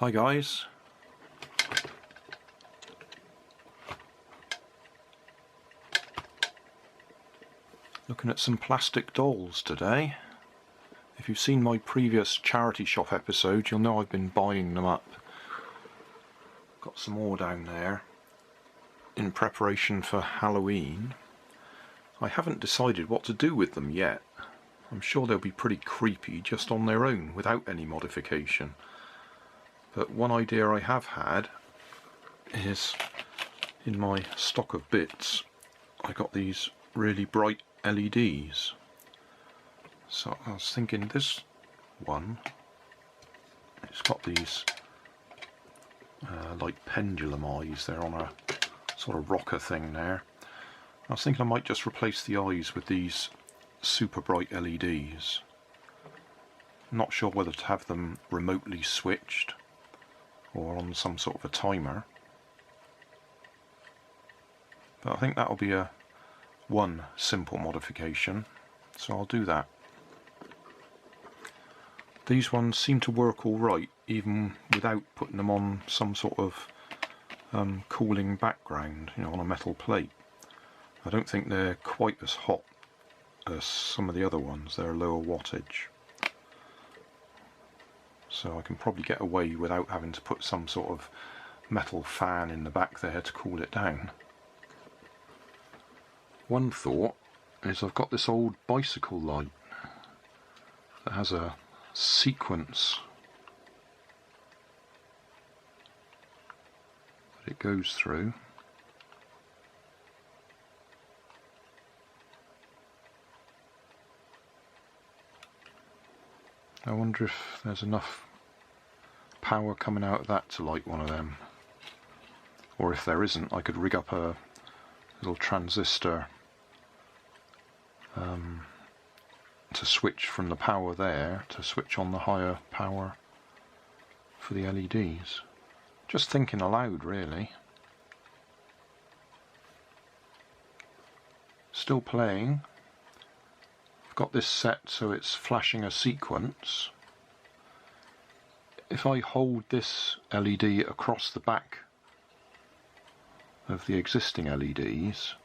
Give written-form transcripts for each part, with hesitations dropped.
Hi guys. Looking at some plastic dolls today. If you've seen my previous charity shop episode, you'll know I've been buying them up. Got some more down there in preparation for Halloween. I haven't decided what to do with them yet. I'm sure they'll be pretty creepy just on their own without any modification. But one idea I have had is, in my stock of bits, I got these really bright LEDs. So I was thinking this one, it's got these like pendulum eyes. They're on a sort of rocker thing there. I was thinking I might just replace the eyes with these super bright LEDs. Not sure whether to have them remotely switched or on some sort of a timer, but I think that'll be one simple modification, so I'll do that. These ones seem to work alright even without putting them on some sort of cooling background, you know, on a metal plate. I don't think they're quite as hot as some of the other ones. They're lower wattage. So I can probably get away without having to put some sort of metal fan in the back there to cool it down. One thought is I've got this old bicycle light that has a sequence that it goes through. I wonder if there's enough power coming out of that to light one of them. Or if there isn't, I could rig up a little transistor to switch from the power there to switch on the higher power for the LEDs. Just thinking aloud, really. Still playing. I've got this set so it's flashing a sequence. If I hold this LED across the back of the existing LEDs,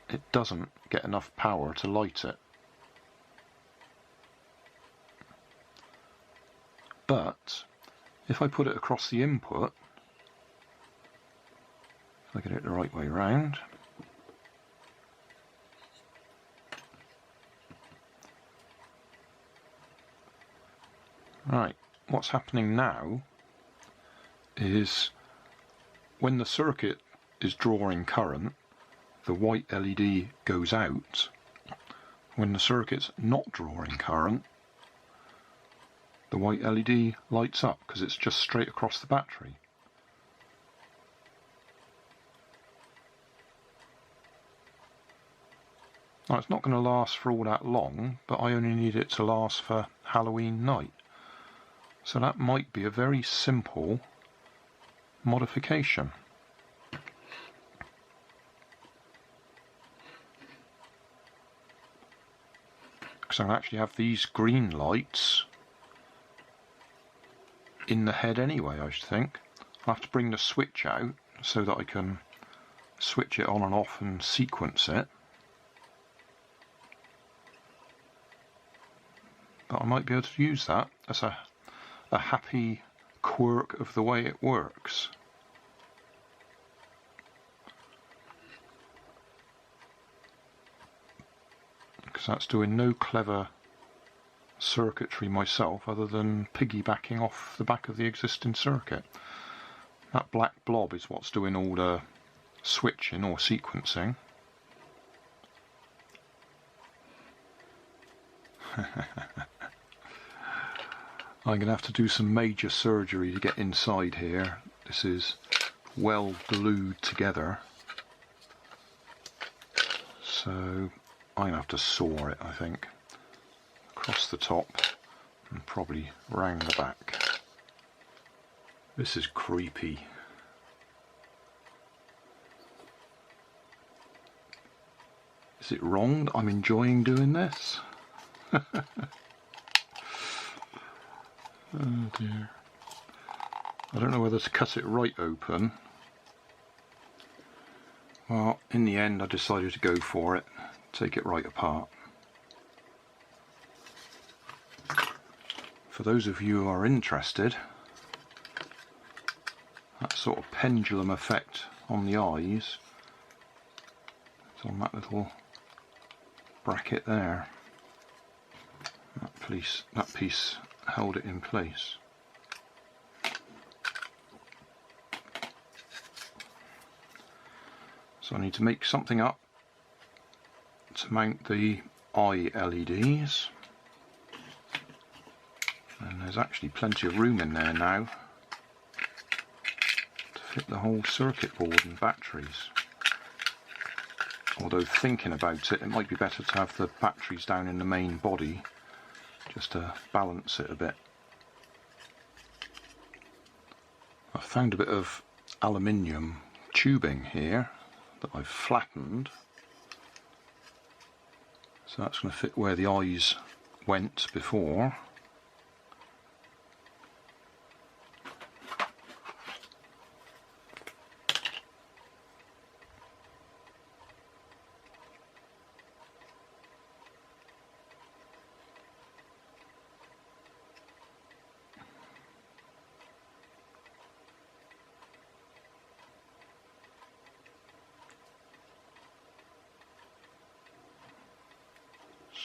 it doesn't get enough power to light it. But if I put it across the input, if I get it the right way round, right, what's happening now is when the circuit is drawing current, the white LED goes out. When the circuit's not drawing current, the white LED lights up because it's just straight across the battery. Now, it's not going to last for all that long, but I only need it to last for Halloween night. So that might be a very simple modification. Because I'll actually have these green lights in the head anyway, I should think. I'll have to bring the switch out so that I can switch it on and off and sequence it. But I might be able to use that as a happy quirk of the way it works. Because that's doing no clever circuitry myself other than piggybacking off the back of the existing circuit. That black blob is what's doing all the switching or sequencing. I'm going to have to do some major surgery to get inside here. This is well glued together. So I'm going to have to saw it, I think. Across the top and probably round the back. This is creepy. Is it wrong that I'm enjoying doing this? Oh dear. I don't know whether to cut it right open. Well, in the end I decided to go for it, take it right apart. For those of you who are interested, that sort of pendulum effect on the eyes is on that little bracket there. That piece held it in place. So I need to make something up to mount the eye LEDs, and there's actually plenty of room in there now to fit the whole circuit board and batteries. Although thinking about it, it might be better to have the batteries down in the main body just to balance it a bit. I've found a bit of aluminium tubing here that I've flattened, so that's going to fit where the eyes went before.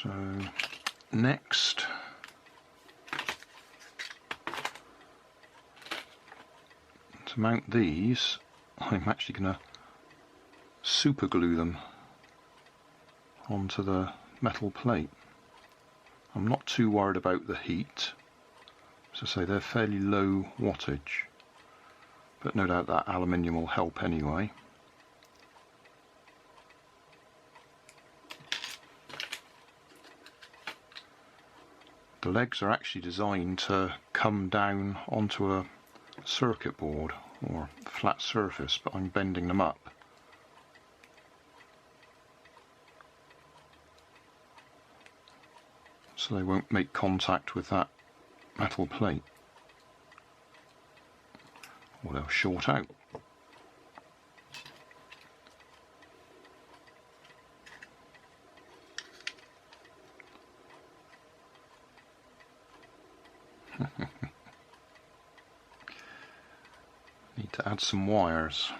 So next, to mount these, I'm actually going to super glue them onto the metal plate. I'm not too worried about the heat. As I say, they're fairly low wattage, but no doubt that aluminium will help anyway. The legs are actually designed to come down onto a circuit board or flat surface, but I'm bending them up. So they won't make contact with that metal plate, or they'll short out. Need to add some wires.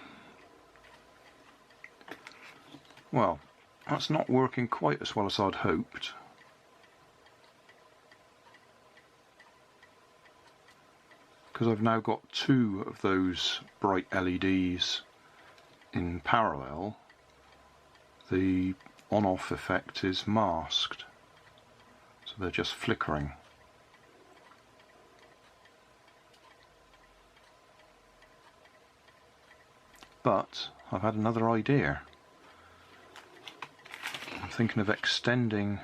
Well, that's not working quite as well as I'd hoped. Because I've now got two of those bright LEDs in parallel, the on-off effect is masked, so they're just flickering. But I've had another idea. I'm thinking of extending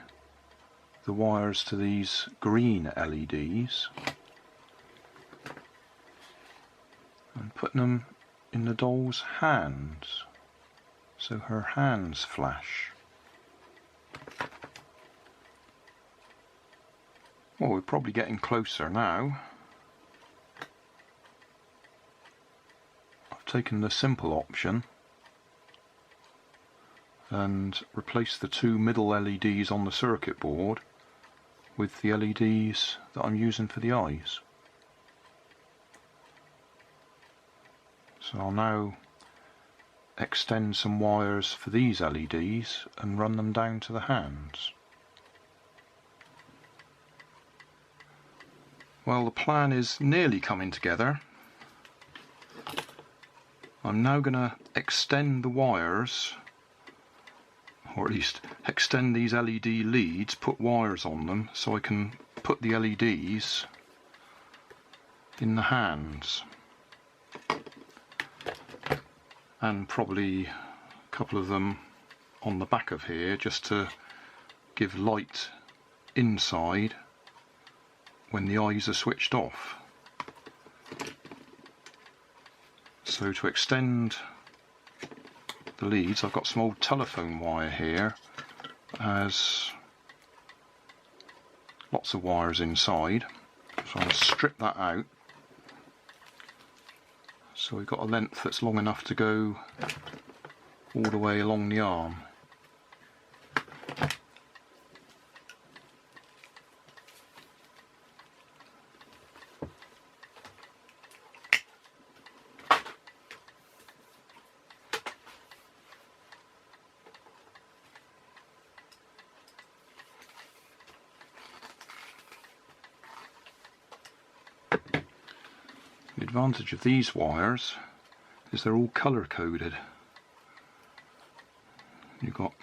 the wires to these green LEDs and putting them in the doll's hands, so her hands flash. Well, we're probably getting closer now. Taken the simple option and replaced the two middle LEDs on the circuit board with the LEDs that I'm using for the eyes. So I'll now extend some wires for these LEDs and run them down to the hands. Well, the plan is nearly coming together. I'm now going to extend the wires, or at least extend these LED leads, put wires on them so I can put the LEDs in the hands, and probably a couple of them on the back of here just to give light inside when the eyes are switched off. So to extend the leads, I've got some old telephone wire here. It has lots of wires inside, so I'll strip that out So we've got a length that's long enough to go all the way along the arm. The advantage of these wires is they're all colour coded. You've got,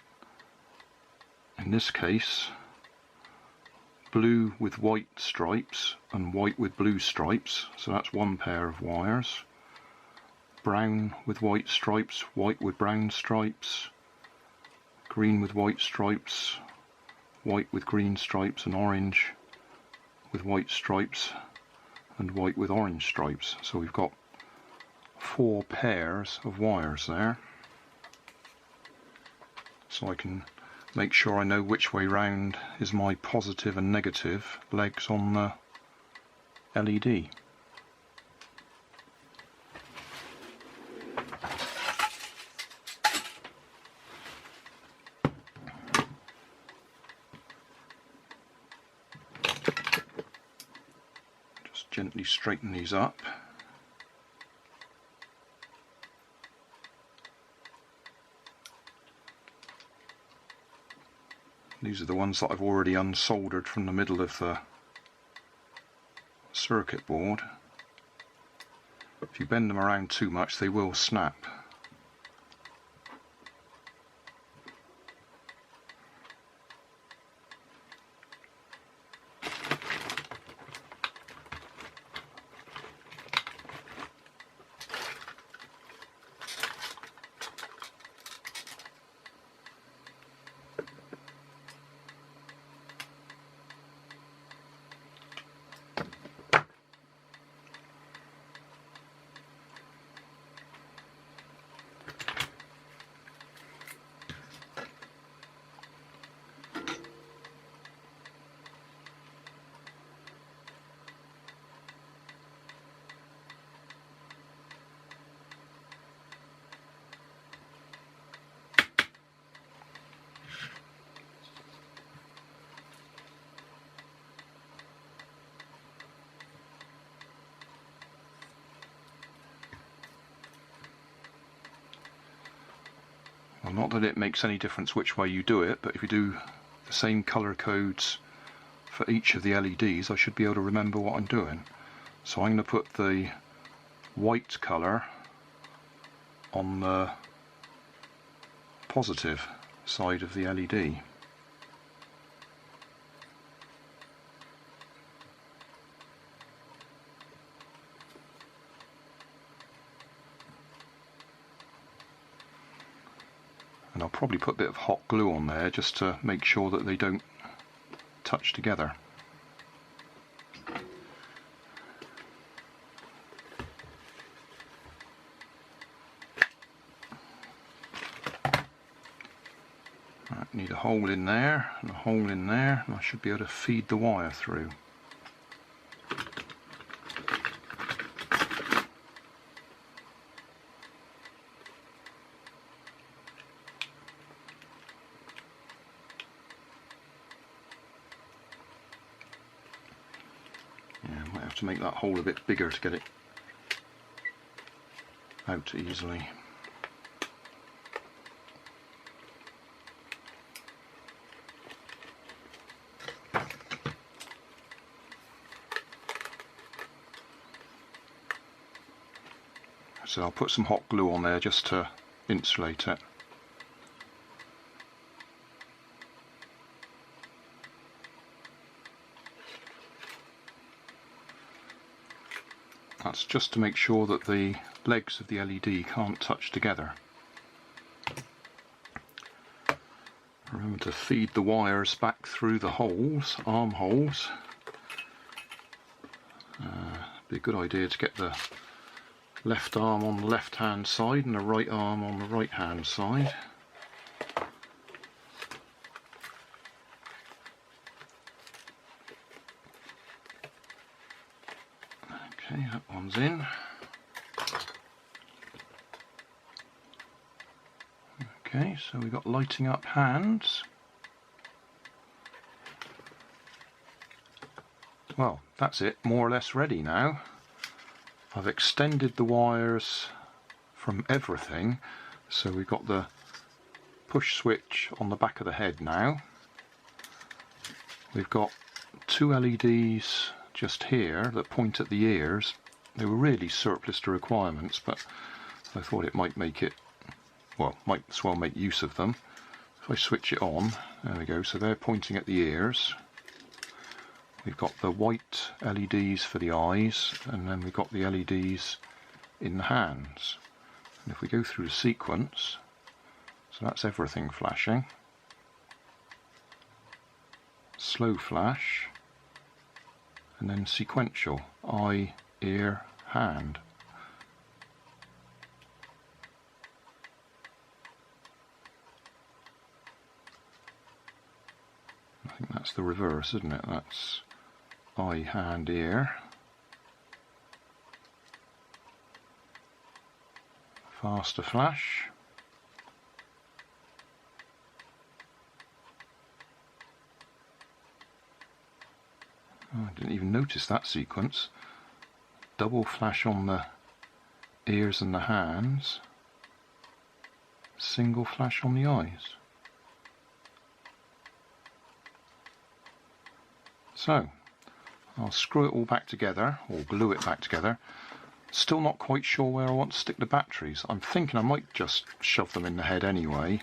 in this case, blue with white stripes and white with blue stripes, so that's one pair of wires. Brown with white stripes, white with brown stripes, green with white stripes, white with green stripes, and orange with white stripes and white with orange stripes. So we've got 4 pairs of wires there, so I can make sure I know which way round is my positive and negative legs on the LED. Just gently straighten these up. These are the ones that I've already unsoldered from the middle of the circuit board. If you bend them around too much, they will snap. Well, not that it makes any difference which way you do it, but if you do the same colour codes for each of the LEDs, I should be able to remember what I'm doing. So I'm going to put the white colour on the positive side of the LED. And I'll probably put a bit of hot glue on there just to make sure that they don't touch together. Right, need a hole in there and a hole in there, and I should be able to feed the wire through. To make that hole a bit bigger to get it out easily. So I'll put some hot glue on there just to insulate it. That's just to make sure that the legs of the LED can't touch together. Remember to feed the wires back through the holes, arm holes. Be a good idea to get the left arm on the left hand side and the right arm on the right hand side. Okay, that one's in. Okay, so we've got lighting up hands. Well, that's it, more or less ready now. I've extended the wires from everything, so we've got the push switch on the back of the head now. We've got two LEDs just here that point at the ears. They were really surplus to requirements, but I thought it might make it, well, might as well make use of them. If I switch it on, there we go, so they're pointing at the ears. We've got the white LEDs for the eyes, and then we've got the LEDs in the hands. And if we go through the sequence, so that's everything flashing. Slow flash, and then sequential, eye, ear, hand. I think that's the reverse, isn't it? That's eye, hand, ear. Faster flash. Oh, I didn't even notice that sequence. Double flash on the ears and the hands. Single flash on the eyes. So, I'll screw it all back together, or glue it back together. Still not quite sure where I want to stick the batteries. I'm thinking I might just shove them in the head anyway,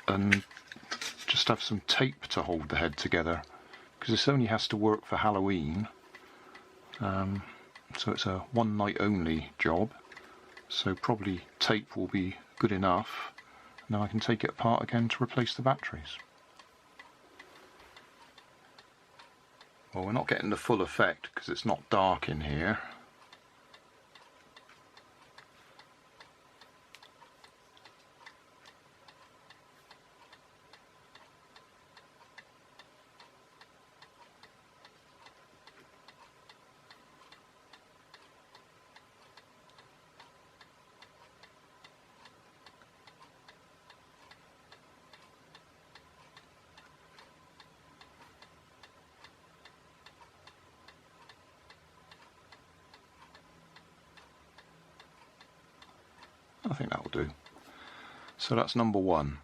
and just have some tape to hold the head together, because this only has to work for Halloween. So it's a one night only job, so probably tape will be good enough. Now I can take it apart again to replace the batteries. Well, we're not getting the full effect because it's not dark in here. I think that'll do. So that's number one.